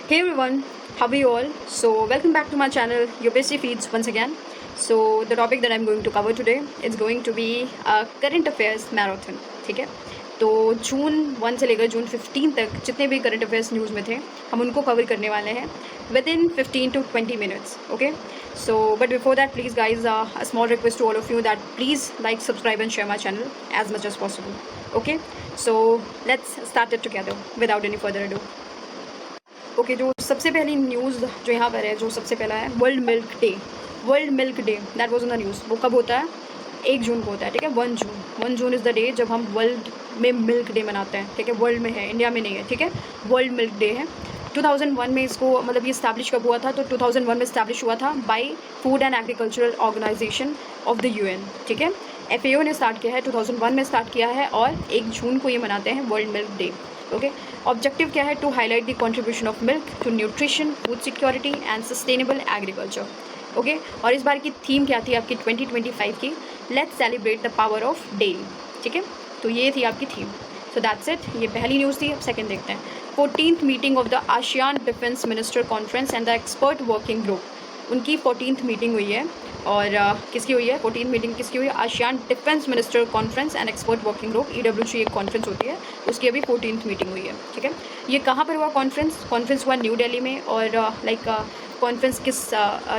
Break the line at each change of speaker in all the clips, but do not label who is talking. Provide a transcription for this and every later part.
Hey everyone, how are you all? So welcome back to my channel, your Bestie Feeds once again. So the topic that I'm going to cover today is going to be a current affairs marathon. ठीक है, तो जून 1 से लेकर जून 15 तक जितने भी current affairs news में थे हम उनको कवर करने वाले हैं with in 15 to 20 minutes. Okay, so but before that, please guys, a small request to all of you that please like, subscribe and share my channel as much as possible. Okay, so let's start it together without any further ado. Okay जो सबसे पहली news जो यहाँ पर है, जो सबसे पहला है world milk day that was in the news. वो कब होता है? 1 जून को होता है. ठीक है, 1 जून इज़ द डे जब हम वर्ल्ड में मिल्क डे मनाते हैं. ठीक है, वर्ल्ड में है, इंडिया में नहीं है. ठीक है, वर्ल्ड मिल्क डे है. 2001 में इसको मतलब ये इस्टेब्लिश कब हुआ था? तो 2001 में इस्टेब्लिश हुआ था by food and agricultural organisation of the UN. ठीक है, FAO ने स्टार्ट किया है, 2001 में स्टार्ट किया है और 1 जून को ये मनाते हैं world milk day. Okay, objective क्या है? To highlight the contribution of milk to nutrition, food security and sustainable agriculture. Okay, और इस बार की थीम क्या थी आपकी 2025 की? Let's celebrate the power of dairy. ठीक है, तो ये थी आपकी थीम. So that's it. ये पहली न्यूज़ थी. अब सेकंड देखते हैं. 14th meeting of the ASEAN defence minister conference and the expert working group. उनकी 14th मीटिंग हुई है. और किसकी हुई है 14th मीटिंग? किसकी हुई है? ASEAN defence minister conference and expert working group, EWG एक कॉन्फ्रेंस होती है, उसकी अभी 14th मीटिंग हुई है. ठीक है, ये कहाँ पर हुआ कॉन्फ्रेंस हुआ न्यू दिल्ली में. और कॉन्फ्रेंस किस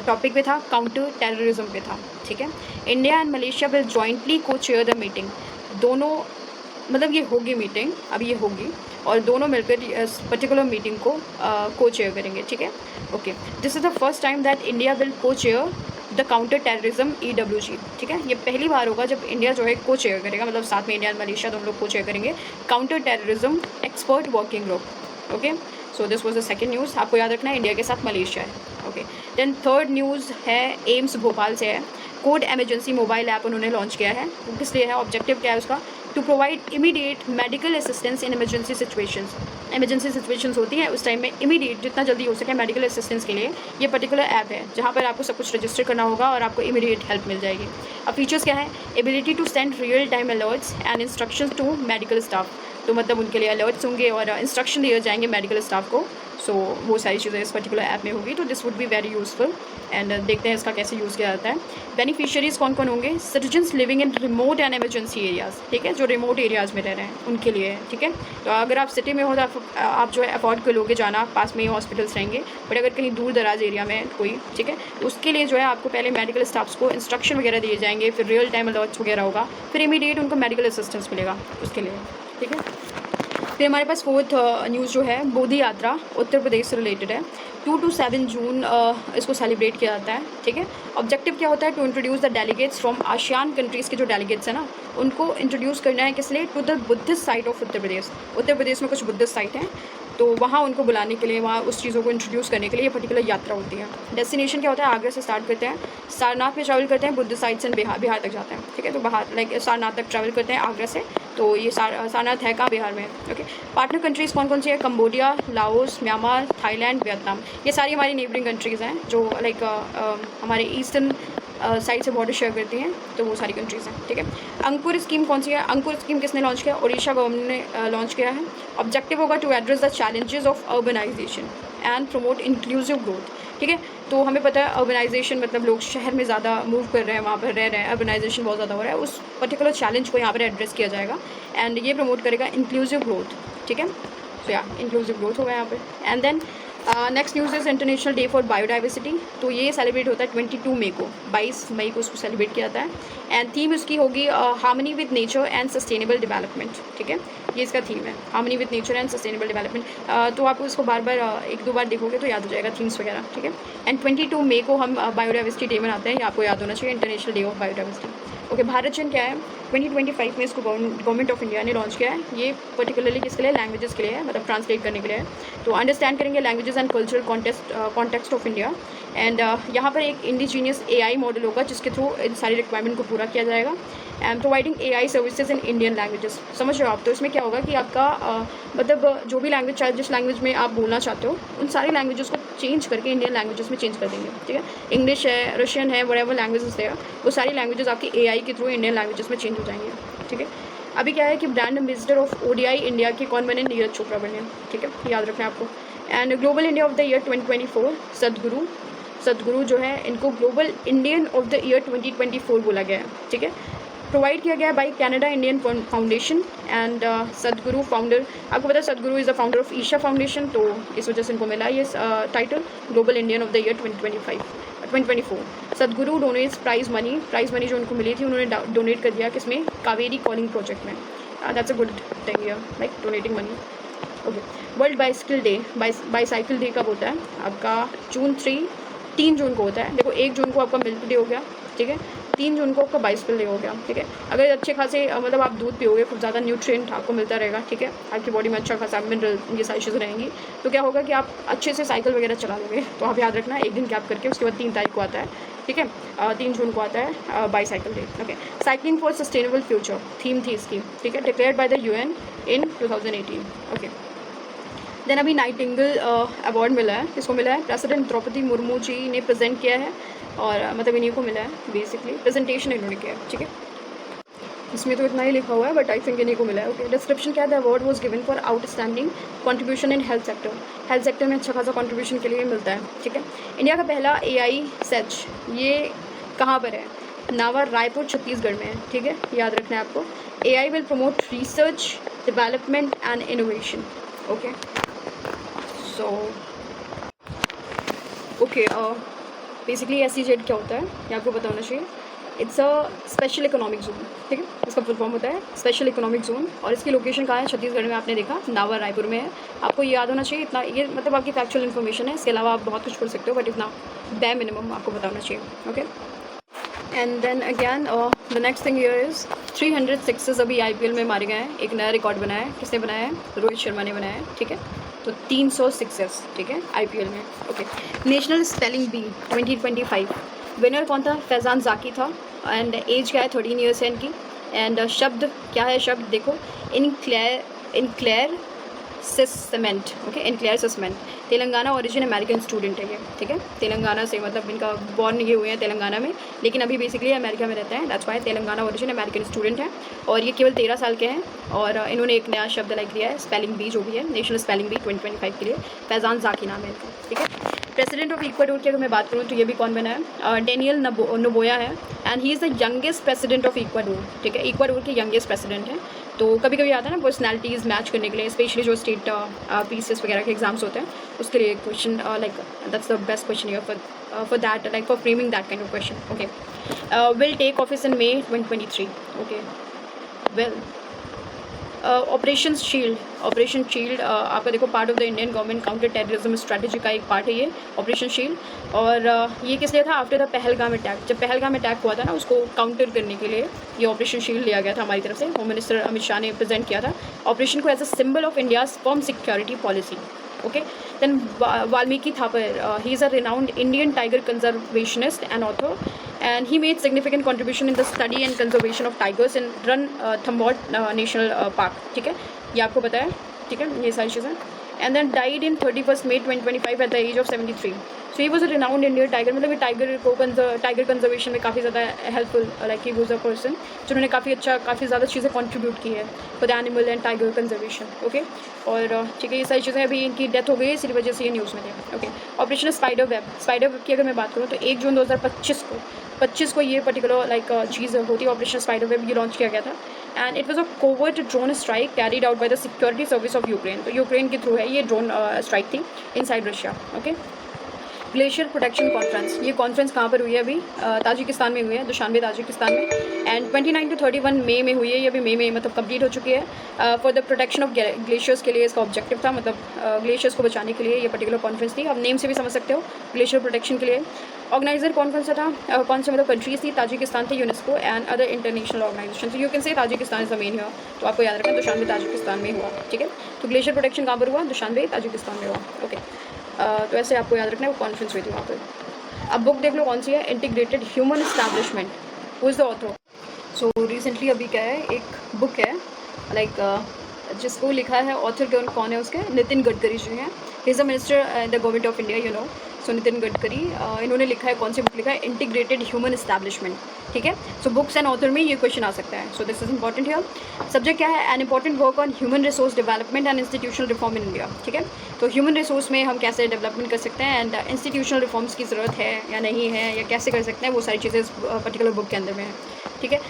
टॉपिक पे था? काउंटर टेररिज्म पे था. ठीक है, India and Malaysia will jointly को चेयर द मीटिंग. दोनों मतलब ये होगी मीटिंग, अभी ये होगी और दोनों मिलकर इस पर्टिकुलर मीटिंग को को चेयर करेंगे. ठीक है, okay, this is the first time that India will co-chair the counter terrorism EWG. ठीक है, ये पहली बार होगा जब इंडिया जो है को चेयर करेगा, मतलब साथ में इंडिया और मलेशिया दोनों लोग को चेयर करेंगे counter terrorism expert working group. Okay, so this was the second news. आपको याद रखना है इंडिया के साथ मलेशिया है. ओके, देन थर्ड न्यूज़ है एम्स भोपाल से है. कोड एमरजेंसी मोबाइल ऐप उन्होंने लॉन्च किया है. किस लिए है? ऑब्जेक्टिव क्या है उसका? To provide immediate medical assistance in emergency situations होती है उस टाइम में इमीडिएट जितना जल्दी हो सके मेडिकल असिस्टेंस के लिए ये पर्टिकुलर ऐप है जहाँ पर आपको सब कुछ रजिस्टर करना होगा और आपको इमीडिएट हेल्प मिल जाएगी. अब फीचर्स क्या है? Ability to send real time alerts and instructions to medical staff. तो मतलब उनके लिए अलर्ट्स होंगे और इंस्ट्रक्शन दिए जाएंगे मेडिकल स्टाफ को. सो वो सारी चीज़ें इस पर्टिकुलर ऐप में होगी. तो this would be very useful and देखते हैं इसका कैसे यूज़ किया जाता है. बेनिफिशियरीज़ कौन कौन होंगे? Citizens living in remote and emergency areas. ठीक है, जो रिमोट एरियाज़ में रह रहे हैं उनके लिए है. ठीक है, तो अगर आप सिटी में हो तो आप जो है अफोर्ड कर लोगे जाना, पास में ही हॉस्पिटल्स रहेंगे. बट अगर कहीं दूर दराज एरिया में कोई, ठीक है, तो उसके लिए जो है आपको पहले मेडिकल स्टाफ्स को इंस्ट्रक्शन वगैरह दिए जाएंगे, फिर रियल टाइम अलर्ट्स वगैरह होगा, फिर इमीडिएट उनको मेडिकल असिस्टेंस मिलेगा उसके लिए. ठीक है, फिर हमारे पास फोर्थ न्यूज़ जो है बोधि यात्रा उत्तर प्रदेश से रिलेटेड है. 2 to 7 जून इसको सेलिब्रेट किया जाता है. ठीक है, ऑब्जेक्टिव क्या होता है? To introduce the delegates from ASEAN countries के जो डेलीगेट्स हैं ना उनको इंट्रोड्यूस करना है. किस लिए? To the Buddhist site of Uttar Pradesh में कुछ बुद्धिस्ट साइट हैं तो वहाँ उनको बुलाने के लिए, वहाँ उस चीज़ों को इंट्रोड्यूस करने के लिए ये पर्टिकुलर यात्रा होती है. डेस्टिनेशन क्या होता है? आगरा से स्टार्ट करते हैं, सारनाथ में ट्रैवल करते हैं, बुद्ध साइट्स एंड बिहार तक जाते हैं. ठीक है, तो बाहर लाइक सारनाथ तक ट्रैवल करते हैं आगरा से. तो ये सारनाथ है कहाँ? बिहार में. ओके, पार्टनर कंट्रीज़ कौन कौन सी है? Cambodia, Laos, Myanmar, Thailand, Vietnam. ये सारी हमारी नेबरिंग कंट्रीज़ हैं जो लाइक हमारे ईस्टर्न साइड से बॉर्डर शेयर करती हैं. तो वो सारी कंट्रीज़ हैं. ठीक है, अंकुर स्कीम कौन सी है? अंकुर स्कीम किसने लॉन्च किया? उड़ीसा गवर्नमेंट ने लॉन्च किया है. ऑब्जेक्टिव होगा to address the challenges of urbanisation and promote inclusive growth. ठीक है, तो हमें पता है अर्बनाइजेशन मतलब लोग शहर में ज़्यादा मूव कर रहे हैं, वहाँ पर रह रहे हैं, अर्बनाइजेशन बहुत ज़्यादा हो रहा है. उस पर्टिकुलर चैलेंज को यहाँ पर एड्रेस किया जाएगा एंड ये प्रमोट करेगा इंक्लूसिव ग्रोथ. ठीक है, सो या इंक्लूसिव ग्रोथ होगा यहाँ पर. And then next news is international day for biodiversity. तो ये सेलिब्रेट होता है 22 मई को, 22 मई को उसको सेलिब्रेट किया जाता है. एंड थीम उसकी होगी harmony with nature and sustainable development. ठीक है, ये इसका थीम है, harmony with nature and sustainable development. तो आप इसको बार बार 1-2 बार देखोगे तो याद हो जाएगा थीम्स वगैरह. ठीक है, एंड 22 मई को हम बायोडाइवर्सिटी डे मनाते हैं, ये आपको याद होना चाहिए, international day of biodiversity. Okay, Bharat चयन क्या है? 2025 में इसको गवर्नमेंट ऑफ इंडिया ने लॉन्च किया है. ये पर्टिकुलरली किसके लिए? लैंग्वेजेस के लिए है, मतलब ट्रांसलेट करने के लिए है. तो अंडरस्टैंड करेंगे languages and cultural context of India. And यहाँ पर एक इंडिजीनियस AI मॉडल होगा जिसके थ्रू इन सारी रिक्वायरमेंट को पूरा किया जाएगा. And providing AI services in Indian languages. समझ रहे हो आप? तो इसमें क्या होगा कि आपका मतलब जो भी लैंग्वेज चाहे, जिस लैंग्वेज में आप बोलना चाहते हो उन सारी लैंग्वेजेस को चेंज करके इंडियन लैंग्वेजेस में चेंज कर देंगे. ठीक है, इंग्लिश है, रशियन है, व्हाटएवर लैंग्वेजेस है, वो सारी लैंग्वेजेस आपकी AI के थ्रू इंडियन लैंग्वेजेस में चेंज हो जाएंगे. ठीक है, अभी क्या है कि brand ambassador of ODI India के कौन बने? नीरज चोपड़ा बने. ठीक है, याद रखना है आपको. And global India of the year 2024 Sadhguru जो है इनको global Indian of the year 2024 बोला गया है, ठीक है। प्रोवाइड किया गया by Canada Indian foundation and Sadhguru founder, आपको पता है Sadhguru is the founder of Isha foundation, तो इस वजह से इनको मिला ये title global Indian of the year 2024। Sadhguru donates prize money जो उनको मिली थी उन्होंने डोनेट कर दिया किसमें, कावेरी कॉलिंग प्रोजेक्ट में। That's a good thing here, like donating money. Okay, world bicycle day, bicycle day कब होता है आपका, 3 जून को होता है। देखो 1 जून को आपका मिल्क डे हो गया, ठीक है, 3 जून को आपका बाइसाइकिल डे हो गया, ठीक है। अगर अच्छे खासे मतलब आप दूध पियोगे खूब ज़्यादा न्यूट्रिएंट आपको मिलता रहेगा, ठीक है, आपकी बॉडी में अच्छा खासा मिनरल ये सारी चीज़ें रहेंगी, तो क्या होगा कि आप अच्छे से साइकिल वगैरह चला लोगे। तो आप याद रखना 1 दिन गैप करके उसके बाद 3 तारीख को आता है, ठीक है, 3 जून को आता है bicycle day. Okay, cycling for sustainable future theme थी इसकी, ठीक है, declared by the UN in 2018। Okay, then अभी नाइटिंगेल अवार्ड मिला है, इसको मिला है प्रेसिडेंट द्रौपदी मुर्मू जी ने प्रेजेंट किया है, और मतलब इन्हीं को मिला है बेसिकली, प्रेजेंटेशन इन्होंने किया है, ठीक है। इसमें तो इतना ही लिखा हुआ है बट आई थिंक इन्हीं को मिला है। ओके, डिस्क्रिप्शन क्या है, the award was given for outstanding contribution in health sector में अच्छा खासा कंट्रीब्यूशन के लिए मिलता है, ठीक है। इंडिया का पहला AI सेज ये कहाँ पर है, नावा रायपुर छत्तीसगढ़ में है, ठीक है, याद रखना है आपको। AI will promote research development and innovation. Okay, so okay, basically SEZ क्या होता है ये आपको पता होना चाहिए। It's a special economic zone, ठीक है, इसका फुल फॉर्म होता है स्पेशल इकोनॉमिक जोन, और इसकी लोकेशन कहाँ है, छत्तीसगढ़ में, आपने देखा नावा रायपुर में है। आपको ये याद होना चाहिए इतना, ये मतलब आपकी फैक्चुअल इन्फॉर्मेशन है, इसके अलावा आप बहुत कुछ पढ़ सकते हो बट इतना bare मिनिमम आपको पता होना चाहिए। Okay, and then again the next thing here is 300 sixes अभी IPL में मारे गए हैं, एक नया रिकॉर्ड बनाया है, किसने बनाया है, रोहित शर्मा ने बनाया है, ठीक है, तो 300 सिक्सेस, ठीक है, IPL में। Okay, national spelling bee 2025 winner कौन था, फैज़ान ज़ाकी था, एंड एज क्या है, 13 ईयर्स है इनकी, एंड शब्द क्या है, शब्द देखो, इनक्लेयर सिसमेंट, ओके, इनक्लेयर सिसमेंट, तेलंगाना ओरिजिन अमेरिकन स्टूडेंट है ये, ठीक है, तेलंगाना से मतलब इनका बॉर्न ये हुए हैं तेलंगाना में, लेकिन अभी बेसिकली अमेरिका में रहते हैं, that's why Telangana origin American student है, और ये केवल 13 साल के हैं, और इन्होंने एक नया शब्द लाइक दिया है, स्पेलिंग बी जो भी है, नेशनल स्पेलिंग बी 2025 के लिए, फैज़ान ज़ाकी नाम है इनका, ठीक है। प्रेसिडेंट ऑफ इक्वाडोर की अगर मैं बात करूँ तो ये भी कौन बना है, डेनियल नोबोया है, and he is the youngest president of Ecuador, ठीक है, इक्वाडोर के यंगेस्ट प्रेसिडेंट हैं। तो कभी कभी आता है ना पर्सनैलिटीज़ मैच करने के लिए, स्पेशली जो स्टेट पीसीएस वगैरह के एग्जाम्स होते हैं उसके लिए question like that's the best question here for that, like for framing that kind of question. Okay, will take office in May 2023। Okay, well operation shield आपका देखो part of the Indian government counter terrorism strategy का एक part है ये operation shield, और ये किस लिए था, आफ्टर द पहलगाम अटैक, जब पहलगाम अटैक हुआ था ना उसको काउंटर करने के लिए ये ऑपरेशन शील्ड लिया गया था हमारी तरफ से, होम मिनिस्टर अमित शाह ने प्रेजेंट किया था ऑपरेशन को as a symbol of India's firm security policy. Okay, then Valmiki Thapar, he is a renowned Indian tiger conservationist and author, and he made significant contribution in the study and conservation of tigers in Ranthambore National Park, ठीक है, ये आपको पता है, ठीक है, ये सारी चीज़ें, and then died in 31st May 2025 at the age of 73। so he was a renowned Indian tiger, मतलब ये टाइगर कंजर्वेशन में काफ़ी ज़्यादा helpful, like he was a person जिन्होंने काफ़ी ज़्यादा चीज़ें कंट्रीब्यूट की है for the animal and tiger conservation. Okay, और ठीक है, ये सारी चीज़ें, अभी इनकी डेथ हो गई इसी वजह से ये न्यूज़ में थे। ओके, ऑपरेशन स्पाइडर वेब की अगर मैं बात करूँ तो 1 जून 2025 को ये पर्टिकुलर लाइक चीज़ होती है, ऑपरेशन स्पाइडर वेब, ये लॉन्च किया गया था, and it was a covert drone strike carried out by the security service of Ukraine, तो यूक्रेन के थ्रू है ये ड्रोन स्ट्राइक थी inside Russia. Okay, glacier protection conference, ये कॉन्फ्रेंस कहाँ पर हुई है, अभी ताजिकिस्तान में हुई है, दुशानबे ताजिकिस्तान में, एंड 29 to 31 मई में हुई है, ये अभी मई में मतलब कंप्लीट हो चुकी है। For the protection of glaciers के लिए इसका ऑब्जेक्टिव था, मतलब ग्लेशियर्स को बचाने के लिए ये पर्टिकुलर कॉन्फ्रेंस थी, आप नेम से भी समझ सकते हो, ग्लेशियर प्रोटेक्शन के लिए। ऑर्गेनाइजर कौन सा था, कौन से मतलब कंट्रीज थी, ताजिकिस्तान थे, UNESCO and other international organisation, तो you can say Tajikistan is the main हुआ, तो आपको याद रखना दुशानबे ताजिकिस्तान में हुआ, ठीक है, तो ग्लेशियर प्रोटेक्शन कहाँ पर हुआ, दुशानबे ताजिकिस्तान में हुआ। ओके, तो ऐसे आपको याद रखना है वो कॉन्फ्रेंस हुई थी वहाँ पर। अब बुक देख लो कौन सी है, integrated human establishment, who is the author. So recently अभी क्या है, एक बुक है लाइक जिसको लिखा है ऑथर कौन है उसके, नितिन गडकरी जी हैं, he is the minister in the government of India, you know. So Nitin Gadkari, इन्होंने लिखा है, कौन सी बुक लिखा है, इंटीग्रेटेड ह्यूमन एस्टैब्लिशमेंट, ठीक है। सो बुक्स एंड ऑथर में ये क्वेश्चन आ सकता है, so this is important here. Subject क्या है, an important work on human resource development and institutional reform in India, ठीक है। तो ह्यूमन रिसोर्स में हम कैसे डेवलपमेंट कर सकते हैं एंड इंस्टीट्यूशनल रिफॉर्म्स की ज़रूरत है या नहीं है, या कैसे कर सकते हैं, वो सारी चीज़ें इस पर्टिकुलर बुक के अंदर में है, ठीक है।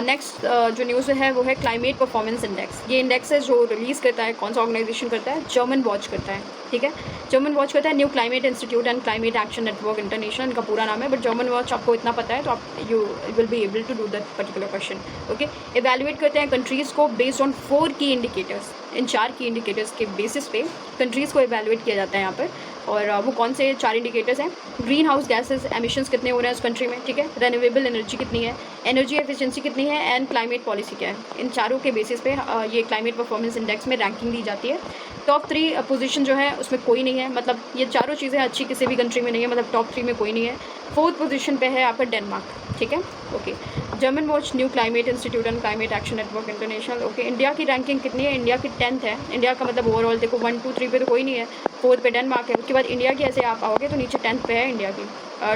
नेक्स्ट जो न्यूज़ है वो है क्लाइमेट परफॉर्मेंस इंडेक्स। ये इंडेक्स है जो रिलीज़ करता है, कौन सा ऑर्गेनाइजेशन करता है, जर्मन वॉच करता है, ठीक है। जर्मन वॉच करता है new climate institute and climate action network international, इनका पूरा नाम है, बट जर्मन वॉच आपको इतना पता है तो आप you will be able to do that particular question, okay. Evaluate करते हैं कंट्रीज़ को बेस्ड ऑन 4 की इंडिकेटर्स, इन 4 की इंडिकेटर्स के बेसिस पे कंट्रीज़ को इवैल्यूएट किया जाता है यहाँ पर। और वो कौन से 4 इंडिकेटर्स हैं, ग्रीन हाउस गैसेज एमिशंस कितने हो रहे हैं उस कंट्री में, ठीक है, रेन्यूएबल एनर्जी कितनी है, एनर्जी एफिशिएंसी कितनी है, एंड क्लाइमेट पॉलिसी क्या है। इन चारों के बेसिस पे ये क्लाइमेट परफॉर्मेंस इंडेक्स में रैंकिंग दी जाती है। टॉप 3 पोजीशन जो है उसमें कोई नहीं है, मतलब ये चारों चीज़ें अच्छी किसी भी कंट्री में नहीं है, मतलब टॉप 3 में कोई नहीं है। 4th पोजीशन पे है आपका डेनमार्क, ठीक है, okay. German watch new climate institute and climate action network international, okay. India की रैंकिंग कितनी है, इंडिया की 10th है। इंडिया का मतलब ओवरऑल देखो 1 2 3 पे तो कोई नहीं है, 4th पे डेनमार्क है, उसके बाद इंडिया की ऐसे आप आओगे तो नीचे 10th पे है इंडिया की।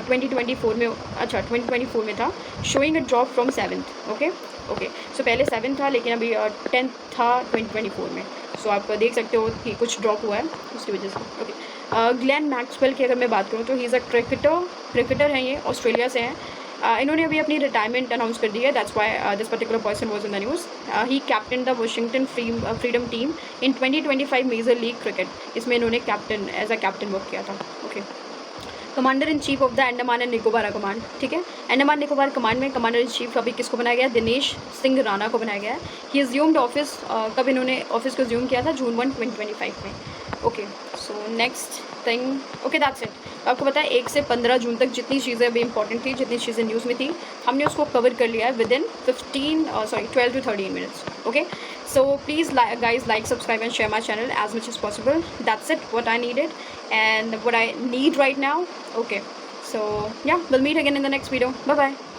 2024 में, अच्छा 2024 में था, showing a drop from 7th, okay okay. So पहले 7th था लेकिन अभी 10th था 2024 में। सो आप देख सकते हो कि कुछ ड्रॉप हुआ है उसकी वजह से, ओके। ग्लेन मैक्सवेल की अगर मैं बात करूँ तो ही इज़ अ क्रिकेटर हैं, ये ऑस्ट्रेलिया से हैं। इन्होंने अभी अपनी रिटायरमेंट अनाउंस कर दी है, that's why this particular person was in the news. He captain the Washington freedom team in 2025 major league cricket, इसमें इन्होंने captain as a captain work किया था, okay. Commander in chief of the Andaman and Nicobar command, ठीक है। Andaman Nicobar command में commander in chief अभी किसको बनाया गया है, दिनेश सिंह राणा को बनाया गया है। ही अज्यूम्ड ऑफिस, कब इन्होंने ऑफिस को अज्यूम किया था, जून 1 2025 में, okay. So next thing, okay that's it. आपको पता है 1 से 15 जून तक जितनी चीज़ें अभी इंपॉर्टेंट थी, जितनी चीज़ें न्यूज़ में थी, हमने उसको कवर कर लिया है with in 12 to 13 minutes, okay. So please guys like, subscribe and share my channel as much as possible. That's it, what I needed and what I need right now, okay. So yeah, we'll meet again in the next video. Bye bye.